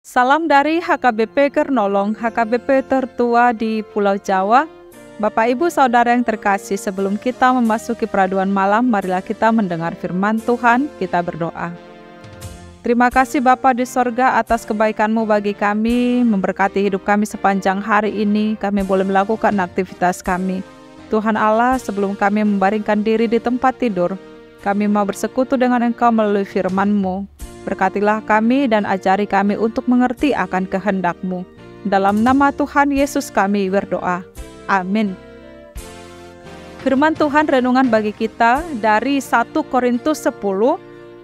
Salam dari HKBP Kernolong, HKBP tertua di Pulau Jawa. Bapak Ibu Saudara yang terkasih, sebelum kita memasuki peraduan malam, marilah kita mendengar firman Tuhan, kita berdoa. Terima kasih Bapa di sorga atas kebaikan-Mu bagi kami, memberkati hidup kami sepanjang hari ini, kami boleh melakukan aktivitas kami. Tuhan Allah, sebelum kami membaringkan diri di tempat tidur, kami mau bersekutu dengan Engkau melalui firman-Mu. Berkatilah kami dan ajari kami untuk mengerti akan kehendak-Mu. Dalam nama Tuhan Yesus kami berdoa. Amin. Firman Tuhan renungan bagi kita dari 1 Korintus 10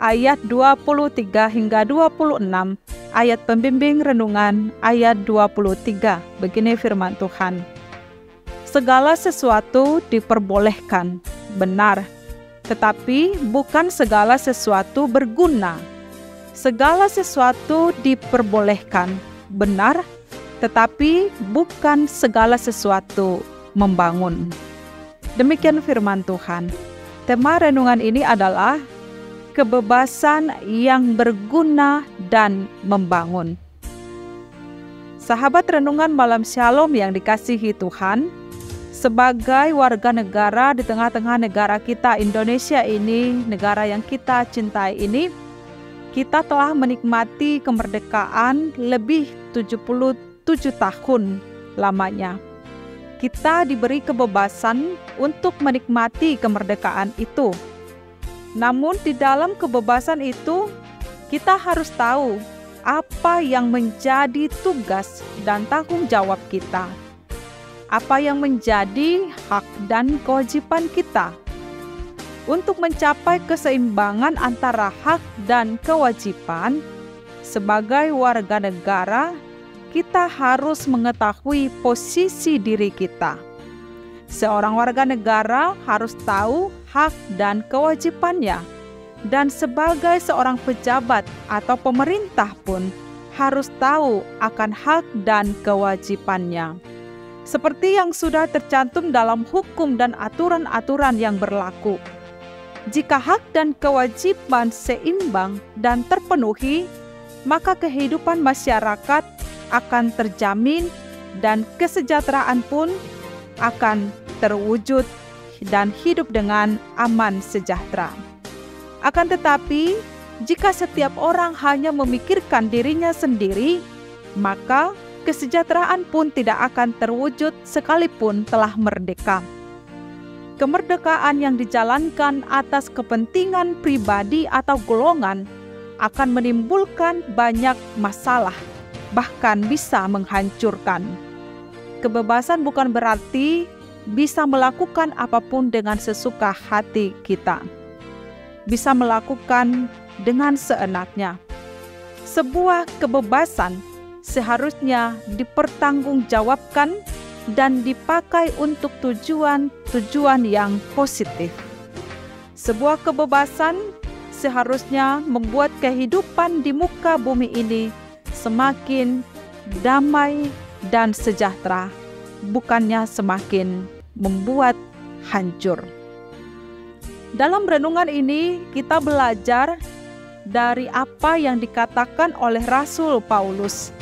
ayat 23 hingga 26, ayat pembimbing renungan ayat 23. Begini firman Tuhan. Segala sesuatu diperbolehkan, benar, tetapi bukan segala sesuatu berguna. Segala sesuatu diperbolehkan, benar, tetapi bukan segala sesuatu membangun. Demikian firman Tuhan. Tema renungan ini adalah kebebasan yang berguna dan membangun. Sahabat renungan malam Shalom yang dikasihi Tuhan, sebagai warga negara di tengah-tengah negara kita Indonesia ini, negara yang kita cintai ini, kita telah menikmati kemerdekaan lebih 77 tahun lamanya. Kita diberi kebebasan untuk menikmati kemerdekaan itu. Namun di dalam kebebasan itu, kita harus tahu apa yang menjadi tugas dan tanggung jawab kita. Apa yang menjadi hak dan kewajiban kita. Untuk mencapai keseimbangan antara hak dan kewajiban, sebagai warga negara, kita harus mengetahui posisi diri kita. Seorang warga negara harus tahu hak dan kewajibannya, dan sebagai seorang pejabat atau pemerintah pun harus tahu akan hak dan kewajibannya. Seperti yang sudah tercantum dalam hukum dan aturan-aturan yang berlaku. Jika hak dan kewajiban seimbang dan terpenuhi, maka kehidupan masyarakat akan terjamin dan kesejahteraan pun akan terwujud dan hidup dengan aman sejahtera. Akan tetapi, jika setiap orang hanya memikirkan dirinya sendiri, maka kesejahteraan pun tidak akan terwujud sekalipun telah merdeka. Kemerdekaan yang dijalankan atas kepentingan pribadi atau golongan akan menimbulkan banyak masalah, bahkan bisa menghancurkan. Kebebasan bukan berarti bisa melakukan apapun dengan sesuka hati kita. Bisa melakukan dengan seenaknya. Sebuah kebebasan seharusnya dipertanggungjawabkan dan dipakai untuk tujuan-tujuan yang positif. Sebuah kebebasan seharusnya membuat kehidupan di muka bumi ini semakin damai dan sejahtera, bukannya semakin membuat hancur. Dalam renungan ini kita belajar dari apa yang dikatakan oleh Rasul Paulus.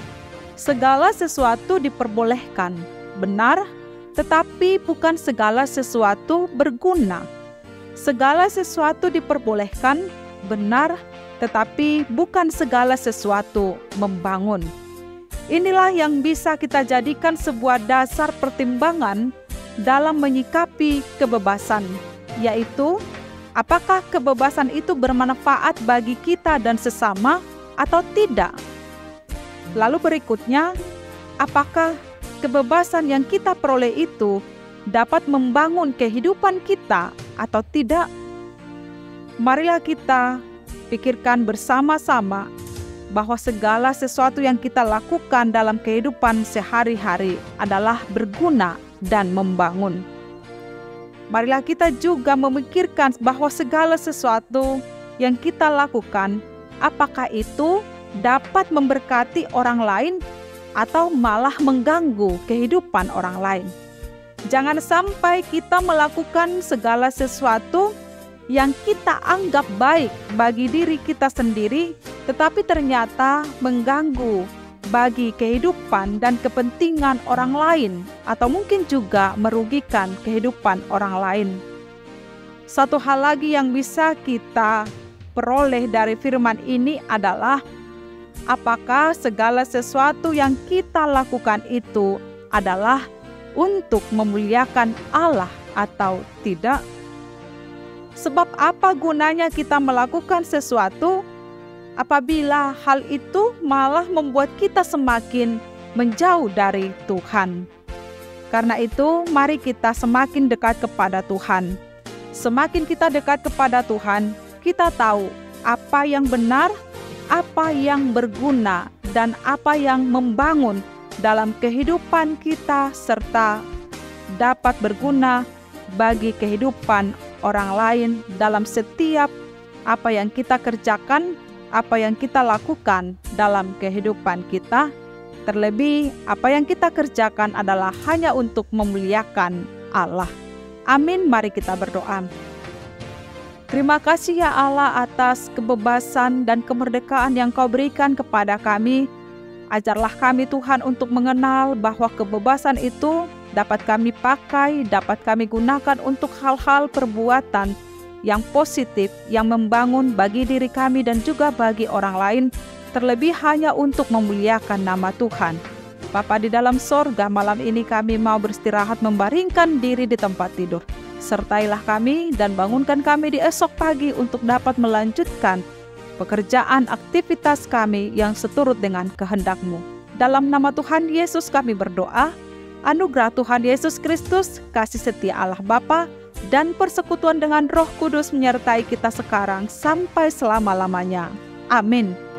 Segala sesuatu diperbolehkan, benar, tetapi bukan segala sesuatu berguna. Segala sesuatu diperbolehkan, benar, tetapi bukan segala sesuatu membangun. Inilah yang bisa kita jadikan sebuah dasar pertimbangan dalam menyikapi kebebasan, yaitu apakah kebebasan itu bermanfaat bagi kita dan sesama atau tidak. Lalu berikutnya, apakah kebebasan yang kita peroleh itu dapat membangun kehidupan kita atau tidak? Marilah kita pikirkan bersama-sama bahwa segala sesuatu yang kita lakukan dalam kehidupan sehari-hari adalah berguna dan membangun. Marilah kita juga memikirkan bahwa segala sesuatu yang kita lakukan, apakah itu dapat memberkati orang lain atau malah mengganggu kehidupan orang lain. Jangan sampai kita melakukan segala sesuatu yang kita anggap baik bagi diri kita sendiri, tetapi ternyata mengganggu bagi kehidupan dan kepentingan orang lain, atau mungkin juga merugikan kehidupan orang lain. Satu hal lagi yang bisa kita peroleh dari firman ini adalah apakah segala sesuatu yang kita lakukan itu adalah untuk memuliakan Allah atau tidak? Sebab apa gunanya kita melakukan sesuatu apabila hal itu malah membuat kita semakin menjauh dari Tuhan? Karena itu, mari kita semakin dekat kepada Tuhan. Semakin kita dekat kepada Tuhan, kita tahu apa yang benar, apa yang berguna, dan apa yang membangun dalam kehidupan kita serta dapat berguna bagi kehidupan orang lain dalam setiap apa yang kita kerjakan, apa yang kita lakukan dalam kehidupan kita. Terlebih, apa yang kita kerjakan adalah hanya untuk memuliakan Allah. Amin, mari kita berdoa. Terima kasih ya Allah atas kebebasan dan kemerdekaan yang Kau berikan kepada kami. Ajarlah kami Tuhan untuk mengenal bahwa kebebasan itu dapat kami pakai, dapat kami gunakan untuk hal-hal perbuatan yang positif, yang membangun bagi diri kami dan juga bagi orang lain, terlebih hanya untuk memuliakan nama Tuhan. Bapa di dalam sorga, malam ini kami mau beristirahat membaringkan diri di tempat tidur. Sertailah kami dan bangunkan kami di esok pagi untuk dapat melanjutkan pekerjaan aktivitas kami yang seturut dengan kehendak-Mu. Dalam nama Tuhan Yesus kami berdoa. Anugerah Tuhan Yesus Kristus, kasih setia Allah Bapa, dan persekutuan dengan Roh Kudus menyertai kita sekarang sampai selama-lamanya. Amin.